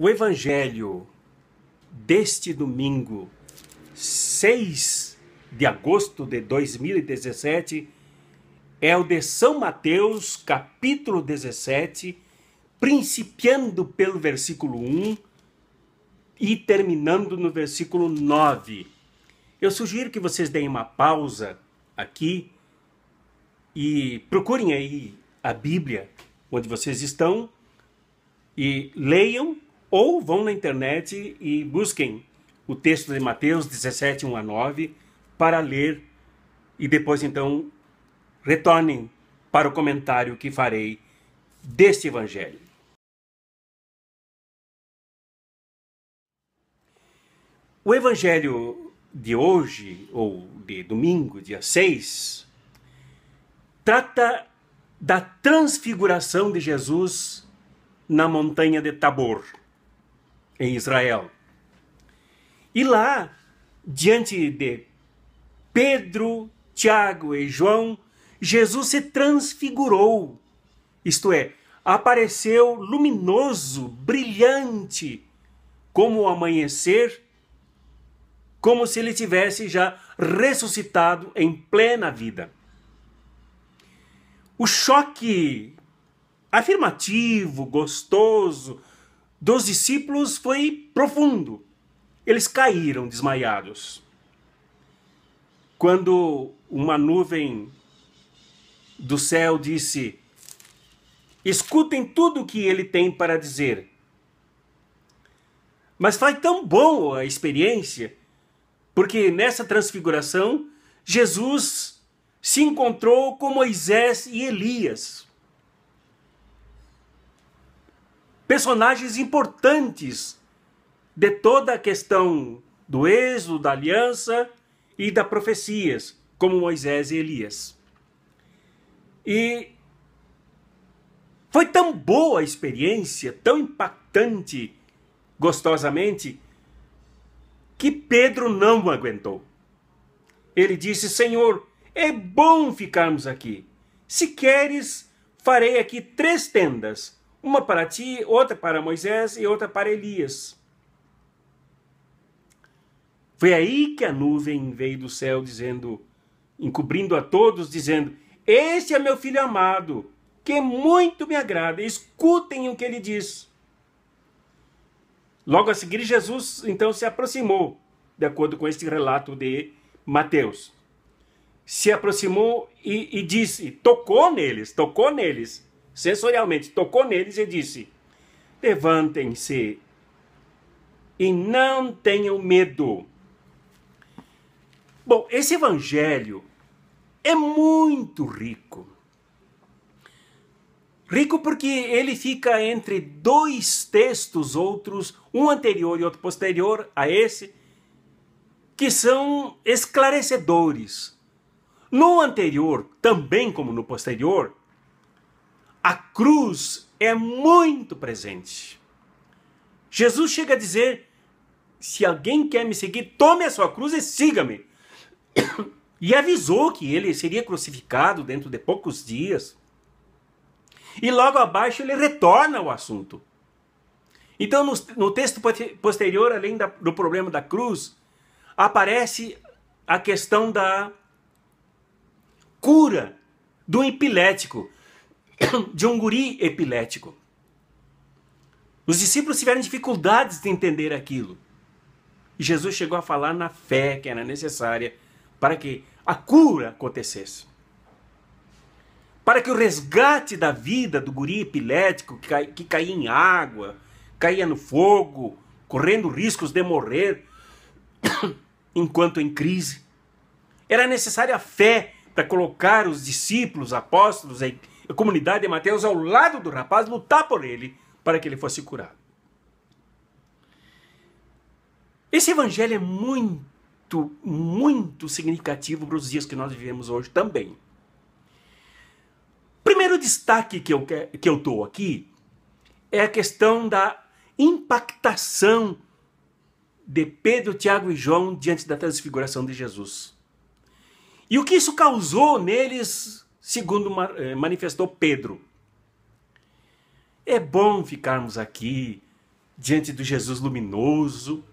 O Evangelho deste domingo, 6 de agosto de 2017, é o de São Mateus, capítulo 17, principiando pelo versículo 1 e terminando no versículo 9. Eu sugiro que vocês deem uma pausa aqui e procurem aí a Bíblia onde vocês estão e leiam, ou vão na internet e busquem o texto de Mateus 17, 1 a 9 para ler e depois então retornem para o comentário que farei deste Evangelho. O Evangelho de hoje, ou de domingo, dia 6, trata da transfiguração de Jesus na montanha de Tabor, em Israel. E lá, diante de Pedro, Tiago e João, Jesus se transfigurou, isto é, apareceu luminoso, brilhante, como o amanhecer, como se ele tivesse já ressuscitado em plena vida. O choque afirmativo, gostoso, dos discípulos foi profundo. Eles caíram desmaiados. Quando uma nuvem do céu disse: escutem tudo o que ele tem para dizer. Mas foi tão boa a experiência, porque nessa transfiguração, Jesus se encontrou com Moisés e Elias. Personagens importantes de toda a questão do êxodo, da aliança e das profecias, como Moisés e Elias. E foi tão boa a experiência, tão impactante, gostosamente, que Pedro não aguentou. Ele disse: Senhor, é bom ficarmos aqui. Se queres, farei aqui 3 tendas. Uma para ti, outra para Moisés e outra para Elias. Foi aí que a nuvem veio do céu dizendo, encobrindo a todos, dizendo: este é meu filho amado, que muito me agrada, escutem o que ele diz. Logo a seguir, Jesus então se aproximou, de acordo com este relato de Mateus. Se aproximou e disse, tocou neles, sensorialmente, tocou neles e disse: levantem-se e não tenham medo. Bom, esse evangelho é muito rico. Rico porque ele fica entre 2 textos, outros, um anterior e outro posterior a esse, que são esclarecedores. No anterior, também como no posterior, a cruz é muito presente. Jesus chega a dizer: se alguém quer me seguir, tome a sua cruz e siga-me. E avisou que ele seria crucificado dentro de poucos dias. E logo abaixo ele retorna ao assunto. Então no texto posterior, além do problema da cruz, aparece a questão da cura do epilético, de um guri epilético. Os discípulos tiveram dificuldades de entender aquilo. E Jesus chegou a falar na fé que era necessária para que a cura acontecesse. Para que o resgate da vida do guri epilético, que caía em água, caía no fogo, correndo riscos de morrer enquanto em crise, era necessária a fé para colocar os discípulos, apóstolos, a comunidade de Mateus ao lado do rapaz, lutar por ele, para que ele fosse curado. Esse evangelho é muito significativo para os dias que nós vivemos hoje também. O primeiro destaque que eu dou aqui é a questão da impactação de Pedro, Tiago e João diante da transfiguração de Jesus. E o que isso causou neles, segundo manifestou Pedro. É bom ficarmos aqui, diante do Jesus luminoso,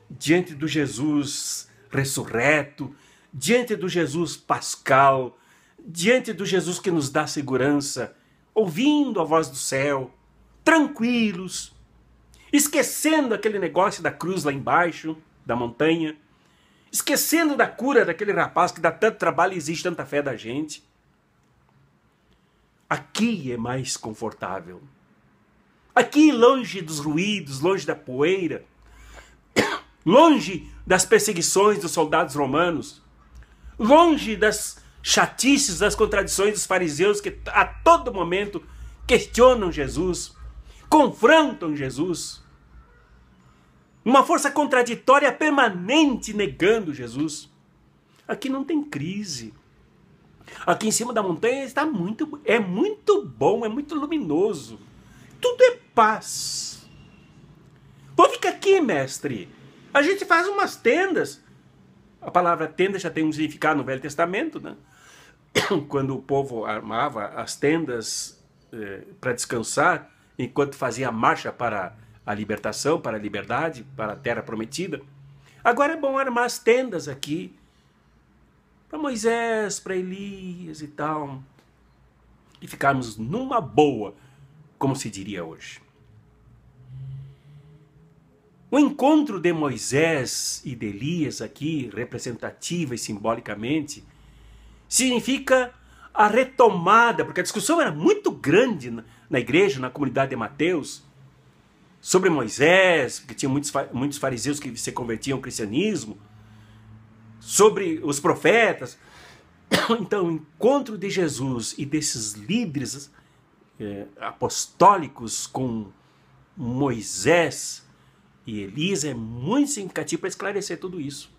diante do Jesus ressurreto, diante do Jesus pascal, diante do Jesus que nos dá segurança, ouvindo a voz do céu, tranquilos, esquecendo aquele negócio da cruz lá embaixo, da montanha, esquecendo da cura daquele rapaz que dá tanto trabalho e exige tanta fé da gente. Aqui é mais confortável. Aqui, longe dos ruídos, longe da poeira, longe das perseguições dos soldados romanos, longe das chatices, das contradições dos fariseus que a todo momento questionam Jesus, confrontam Jesus. Uma força contraditória permanente negando Jesus. Aqui não tem crise. Aqui em cima da montanha é muito bom, é muito luminoso. Tudo é paz. Pô, fica aqui, mestre. A gente faz umas tendas. A palavra tenda já tem um significado no Velho Testamento, né? Quando o povo armava as tendas para descansar, enquanto fazia a marcha para a libertação, para a liberdade, para a terra prometida. Agora é bom armar as tendas aqui, para Moisés, para Elias e tal, e ficarmos numa boa, como se diria hoje. O encontro de Moisés e de Elias aqui, representativa e simbolicamente, significa a retomada, porque a discussão era muito grande na igreja, na comunidade de Mateus, sobre Moisés, porque tinha muitos fariseus que se convertiam ao cristianismo, sobre os profetas. Então, o encontro de Jesus e desses líderes apostólicos com Moisés e Elias é muito significativo para esclarecer tudo isso.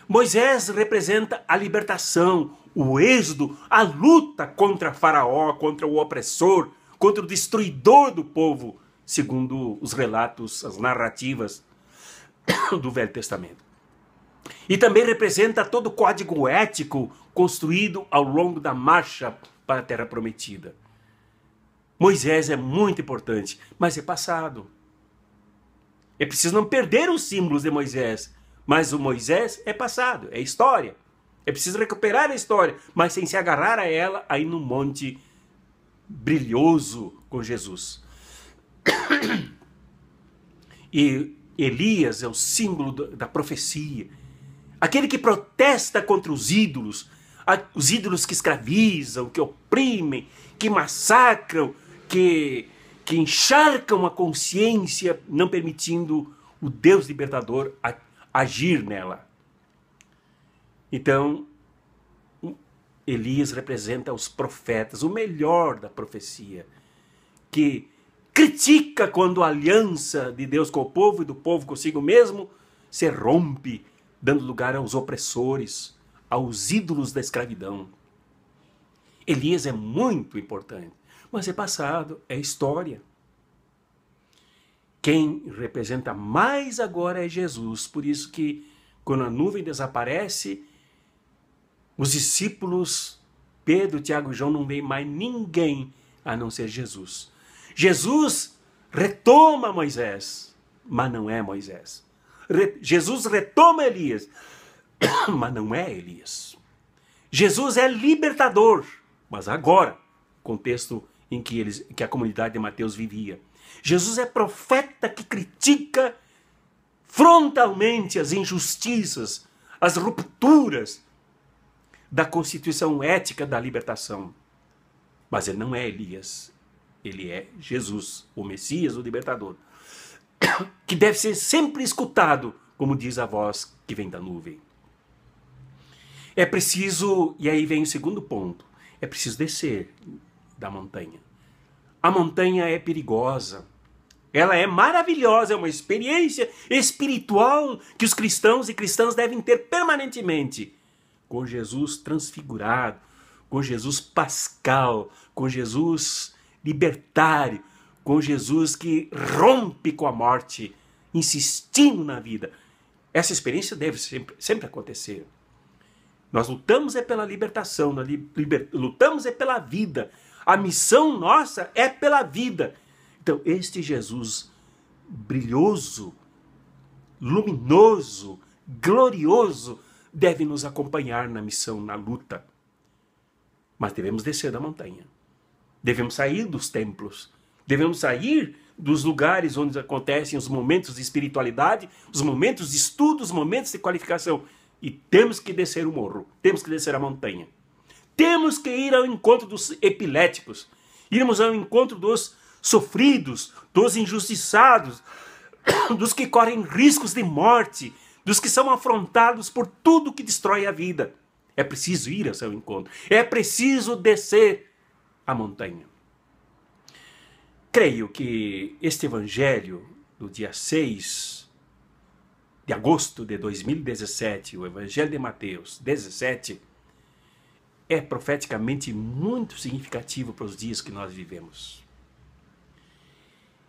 Moisés representa a libertação, o êxodo, a luta contra Faraó, contra o opressor, contra o destruidor do povo, segundo os relatos, as narrativas do Velho Testamento. E também representa todo o código ético construído ao longo da marcha para a Terra Prometida. Moisés é muito importante, mas é passado. É preciso não perder os símbolos de Moisés, mas o Moisés é passado, é história. É preciso recuperar a história, mas sem se agarrar a ela aí no monte brilhoso com Jesus. E Elias é o símbolo da profecia. Aquele que protesta contra os ídolos que escravizam, que oprimem, que massacram, que encharcam a consciência, não permitindo o Deus libertador agir nela. Então, Elias representa os profetas, o melhor da profecia, que critica quando a aliança de Deus com o povo e do povo consigo mesmo se rompe, dando lugar aos opressores, aos ídolos da escravidão. Elias é muito importante, mas é passado, é história. Quem representa mais agora é Jesus, por isso que quando a nuvem desaparece, os discípulos, Pedro, Tiago e João, não veem mais ninguém a não ser Jesus. Jesus retoma Moisés, mas não é Moisés. Jesus retoma Elias, mas não é Elias. Jesus é libertador, mas agora, contexto em que a comunidade de Mateus vivia. Jesus é profeta que critica frontalmente as injustiças, as rupturas da constituição ética da libertação. Mas ele não é Elias, ele é Jesus, o Messias, o libertador, que deve ser sempre escutado, como diz a voz que vem da nuvem. É preciso, e aí vem o segundo ponto, é preciso descer da montanha. A montanha é perigosa, ela é maravilhosa, é uma experiência espiritual que os cristãos e cristãs devem ter permanentemente, com Jesus transfigurado, com Jesus pascal, com Jesus libertário, com Jesus que rompe com a morte, insistindo na vida. Essa experiência deve sempre acontecer. Nós lutamos é pela libertação, lutamos é pela vida. A missão nossa é pela vida. Então, este Jesus brilhoso, luminoso, glorioso, deve nos acompanhar na missão, na luta. Mas devemos descer da montanha. Devemos sair dos templos. Devemos sair dos lugares onde acontecem os momentos de espiritualidade, os momentos de estudo, os momentos de qualificação. E temos que descer o morro. Temos que descer a montanha. Temos que ir ao encontro dos epiléticos. Irmos ao encontro dos sofridos, dos injustiçados, dos que correm riscos de morte, dos que são afrontados por tudo que destrói a vida. É preciso ir ao seu encontro. É preciso descer a montanha. Creio que este evangelho do dia 6 de agosto de 2017, o evangelho de Mateus 17, é profeticamente muito significativo para os dias que nós vivemos.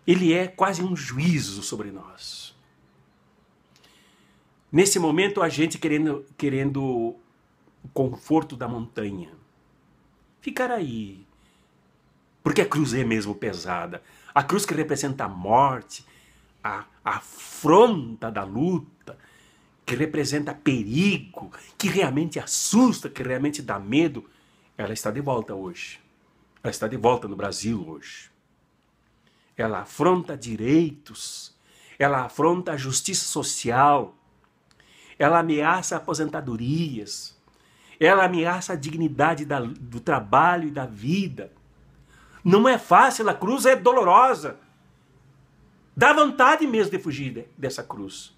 Ele é quase um juízo sobre nós. Nesse momento, a gente querendo o conforto da montanha. Ficar aí. Porque a cruz é mesmo pesada. A cruz que representa a morte, a afronta da luta, que representa perigo, que realmente assusta, que realmente dá medo, ela está de volta hoje. Ela está de volta no Brasil hoje. Ela afronta direitos, ela afronta a justiça social, ela ameaça aposentadorias, ela ameaça a dignidade do trabalho e da vida. Não é fácil, a cruz é dolorosa. Dá vontade mesmo de fugir dessa cruz.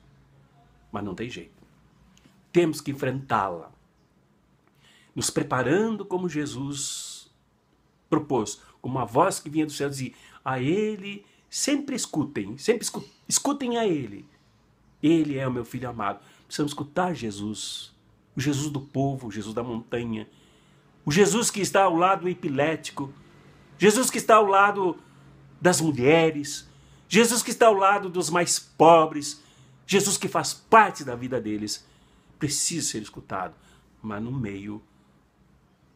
Mas não tem jeito. Temos que enfrentá-la. Nos preparando como Jesus propôs. Como uma voz que vinha do céu dizia, a ele sempre escutem a ele. Ele é o meu filho amado. Precisamos escutar Jesus. O Jesus do povo, o Jesus da montanha. O Jesus que está ao lado do epilético. Jesus que está ao lado das mulheres. Jesus que está ao lado dos mais pobres. Jesus que faz parte da vida deles. Precisa ser escutado. Mas no meio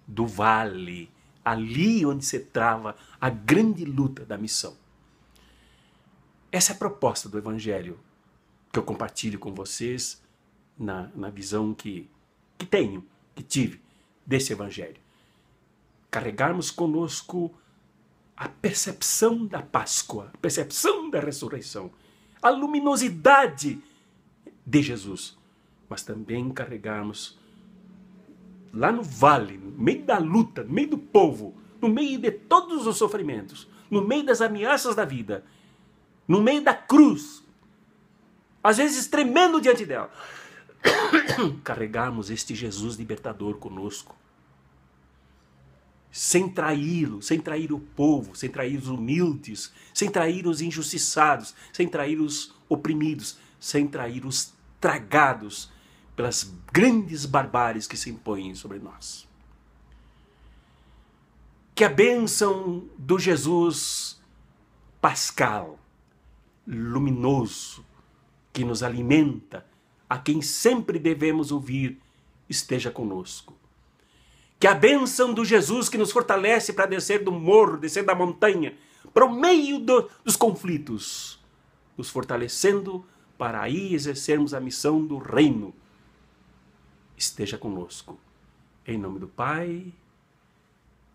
do vale. Ali onde se trava a grande luta da missão. Essa é a proposta do Evangelho que eu compartilho com vocês na visão que tive desse Evangelho. Carregarmos conosco a percepção da Páscoa, a percepção da ressurreição, a luminosidade de Jesus, mas também carregarmos lá no vale, no meio da luta, no meio do povo, no meio de todos os sofrimentos, no meio das ameaças da vida, no meio da cruz, às vezes tremendo diante dela, carregarmos este Jesus libertador conosco, sem traí-lo, sem trair o povo, sem trair os humildes, sem trair os injustiçados, sem trair os oprimidos, sem trair os tragados pelas grandes barbáries que se impõem sobre nós. Que a bênção do Jesus pascal, luminoso, que nos alimenta, a quem sempre devemos ouvir, esteja conosco. Que a bênção do Jesus que nos fortalece para descer do morro, descer da montanha, para o meio dos conflitos, nos fortalecendo para aí exercermos a missão do reino, esteja conosco. Em nome do Pai,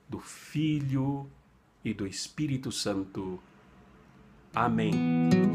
do Filho e do Espírito Santo. Amém.